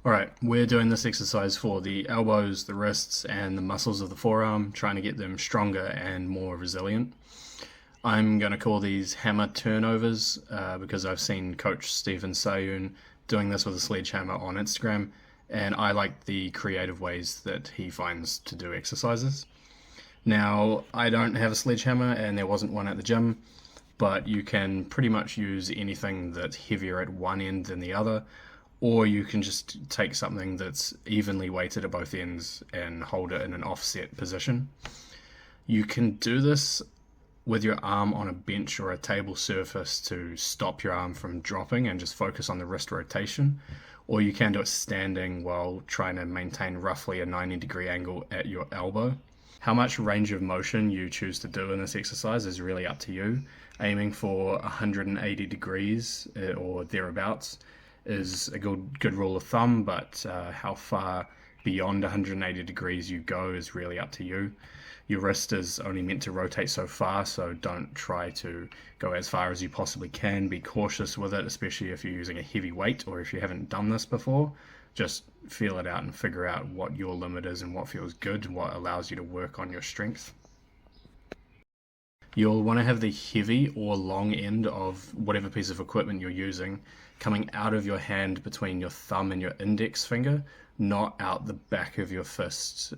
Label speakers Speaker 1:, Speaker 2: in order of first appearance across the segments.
Speaker 1: Alright, we're doing this exercise for the elbows, the wrists, and the muscles of the forearm, trying to get them stronger and more resilient. I'm going to call these hammer turnovers because I've seen Coach Stephen Sahyoun doing this with a sledgehammer on Instagram, and I like the creative ways that he finds to do exercises. Now, I don't have a sledgehammer, and there wasn't one at the gym, but you can pretty much use anything that's heavier at one end than the other, or you can just take something that's evenly weighted at both ends and hold it in an offset position. You can do this with your arm on a bench or a table surface to stop your arm from dropping and just focus on the wrist rotation, or you can do it standing while trying to maintain roughly a 90-degree angle at your elbow. How much range of motion you choose to do in this exercise is really up to you. Aiming for 180 degrees or thereabouts is a good rule of thumb, but how far beyond 180 degrees you go is really up to you. Your wrist is only meant to rotate so far, so don't try to go as far as you possibly can. Be cautious with it, especially if you're using a heavy weight or if you haven't done this before. Just feel it out and figure out what your limit is and what feels good, what allows you to work on your strength. You'll want to have the heavy or long end of whatever piece of equipment you're using coming out of your hand between your thumb and your index finger, not out the back of your fist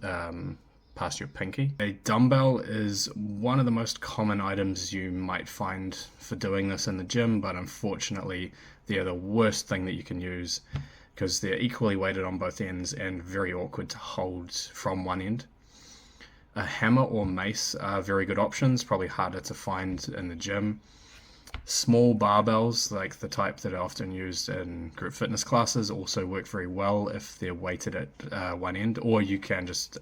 Speaker 1: past your pinky. A dumbbell is one of the most common items you might find for doing this in the gym, but unfortunately they're the worst thing that you can use because they're equally weighted on both ends and very awkward to hold from one end. A hammer or mace are very good options, probably harder to find in the gym. Small barbells, like the type that are often used in group fitness classes, also work very well if they're weighted at one end, or you can just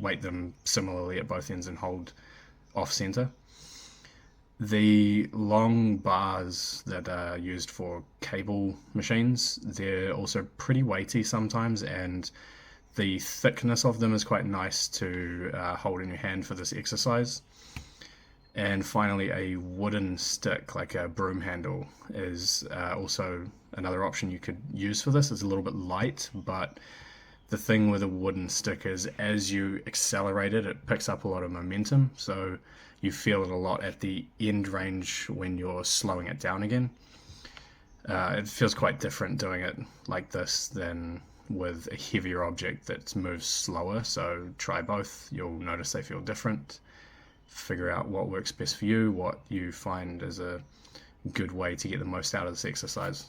Speaker 1: weight them similarly at both ends and hold off center. The long bars that are used for cable machines, they're also pretty weighty sometimes, and the thickness of them is quite nice to hold in your hand for this exercise. And finally, a wooden stick, like a broom handle, is also another option you could use for this. It's a little bit light, but the thing with a wooden stick is as you accelerate it, it picks up a lot of momentum. So you feel it a lot at the end range when you're slowing it down again. It feels quite different doing it like this than with a heavier object that moves slower. So try both. You'll notice they feel different. Figure out what works best for you, what you find is a good way to get the most out of this exercise.